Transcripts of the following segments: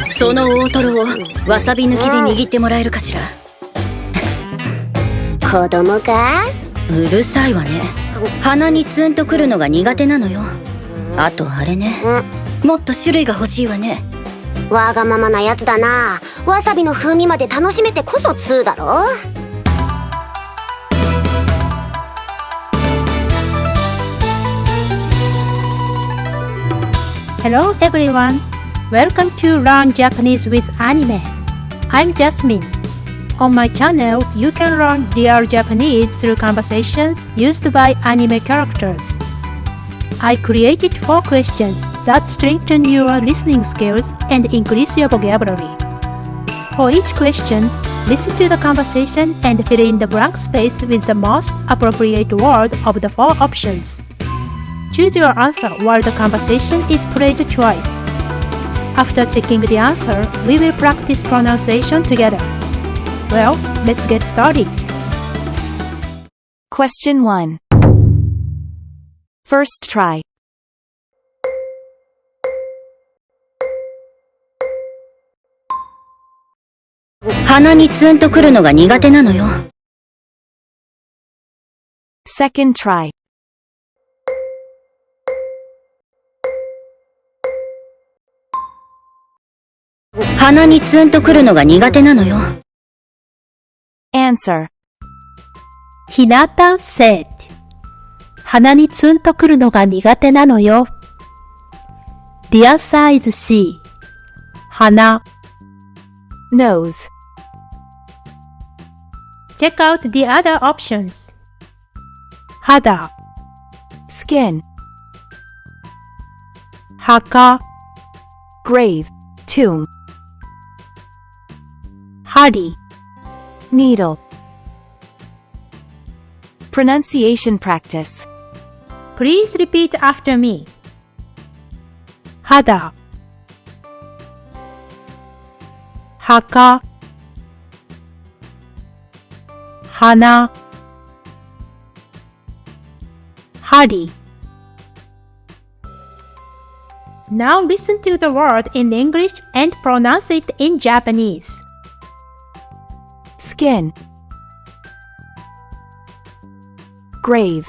その大トロをわさび抜きで握ってもらえるかしら。子供か？うるさいわね。鼻にツンとくるのが苦手なのよ。あとあれね、もっと種類が欲しいわね。わがままなやつだな。わさびの風味まで楽しめてこそ2だろ。Hello everyone, welcome to Learn Japanese with Anime. I'm Jasmine. On my channel, you can learn real Japanese through conversations used by anime characters. I created 4 questions that strengthen your listening skills and increase your vocabulary. For each question, listen to the conversation and fill in the blank space with the most appropriate word of the 4 options. Choose your answer while the conversation is played twice. After checking the answer, we will practice pronunciation together. Well, let's get started. Question 1. First try. 鼻にツンとくるのが苦手なのよ。Second try. 鼻にツンとくるのが苦手なのよ。Answer. Hinata said, 鼻にツンとくるのが苦手なのよ。The answer is C. 鼻。Nose. Check out the other options. 肌、 Skin. 墓、 Grave. Tomb. 針。Needle. Pronunciation practice. Please repeat after me. 肌、墓、鼻、針。Now listen to the word in English and pronounce it in Japanese. Skin. Grave.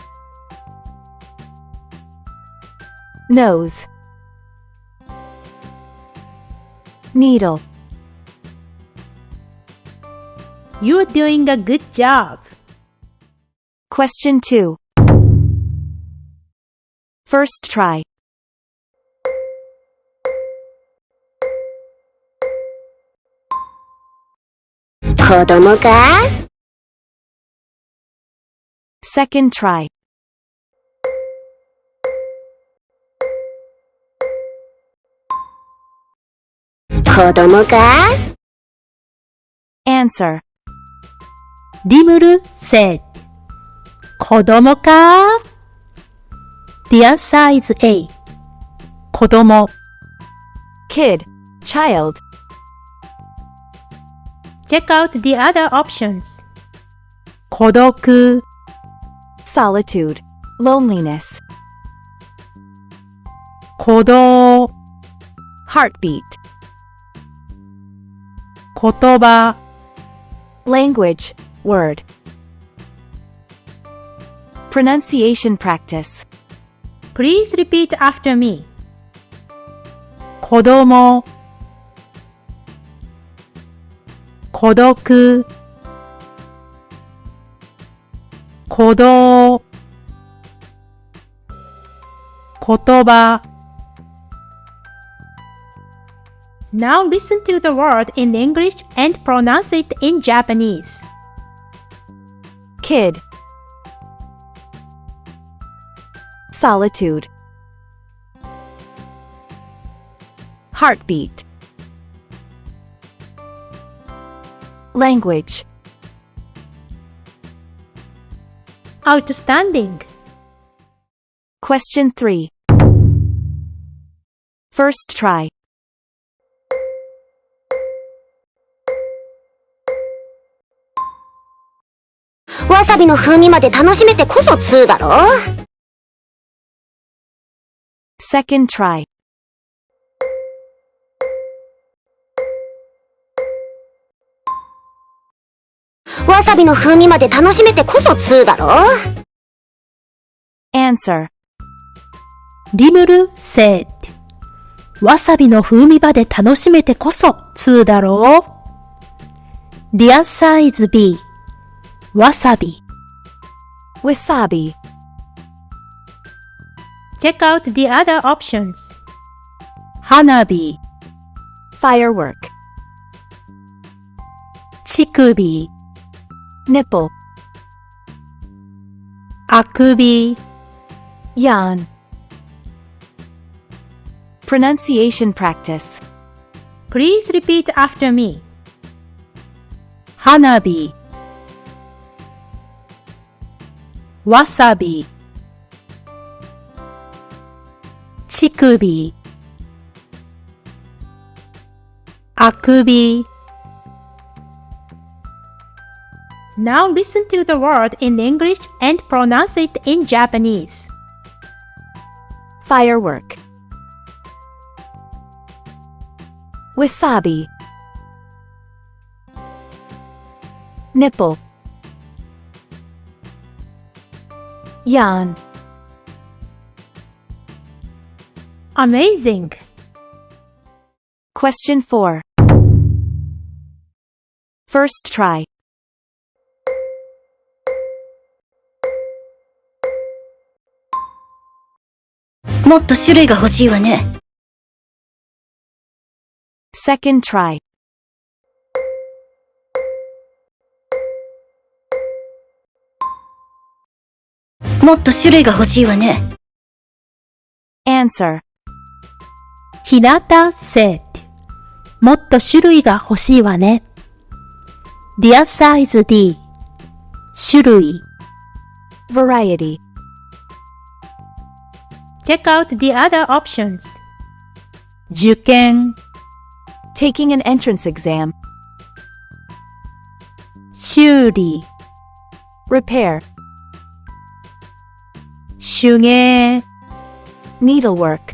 Nose. Needle. You're doing a good job. Question 2. First try. 子供か？ Second try. 子供か？ Answer. Rimuru said, 子供か？ The answer is A. 子供。Kid. Child. Check out the other options. 孤独、 Solitude. Loneliness. 鼓動、 Heartbeat. 言葉、 Language. Word. Pronunciation practice. Please repeat after me. 子供、孤独、鼓動、言葉。Now listen to the word in English and pronounce it in Japanese. Kid. Solitude. Heartbeat. Language. Outstanding. Question 3. First try. わさびの風味まで楽しめてこそ2だろ。Second try. サビの風味まで楽しめてこそ2だろ。 Answer. Rimuru said. わさびの風味まで楽しめてこそ2だろう。The answer is B. わさび。Wasabi. Check out the other options. 花火、 Firework. 乳首、 Nipple. あくび、 Yawn. Pronunciation practice. Please repeat after me. 花火、わさび、乳首、あくび。Now listen to the word in English and pronounce it in Japanese. Firework. Wasabi. Nipple. Yawn. Amazing! Question 4. First try. もっと種類が欲しいわね。Second try. もっと種類が欲しいわね。Answer. Hinata said. もっと種類が欲しいわね。The answer is D. 種類。Variety. Check out the other options. 受験、 Taking an entrance exam. 修理、 Repair. 手芸、 Needlework.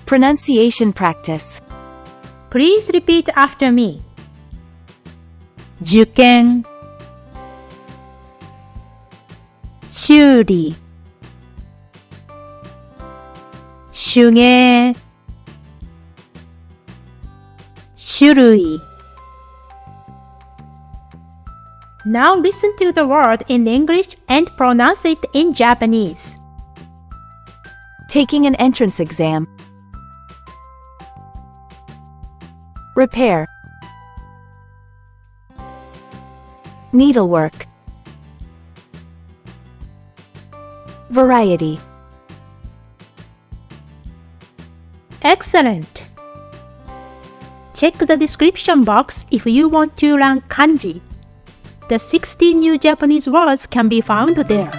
Pronunciation practice. Please repeat after me. 受験、修理、手芸、種類。Now listen to the word in English and pronounce it in Japanese. Taking an entrance exam. Repair. Needlework. Variety. Excellent! Check the description box if you want to learn kanji. The 60 new Japanese words can be found there.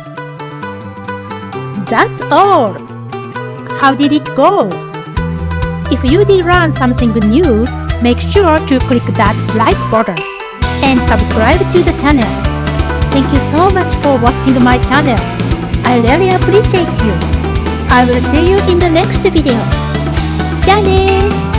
That's all! How did it go? If you did learn something new, make sure to click that like button and subscribe to the channel. Thank you so much for watching my channel. I really appreciate you. I will see you in the next video. じゃあねー。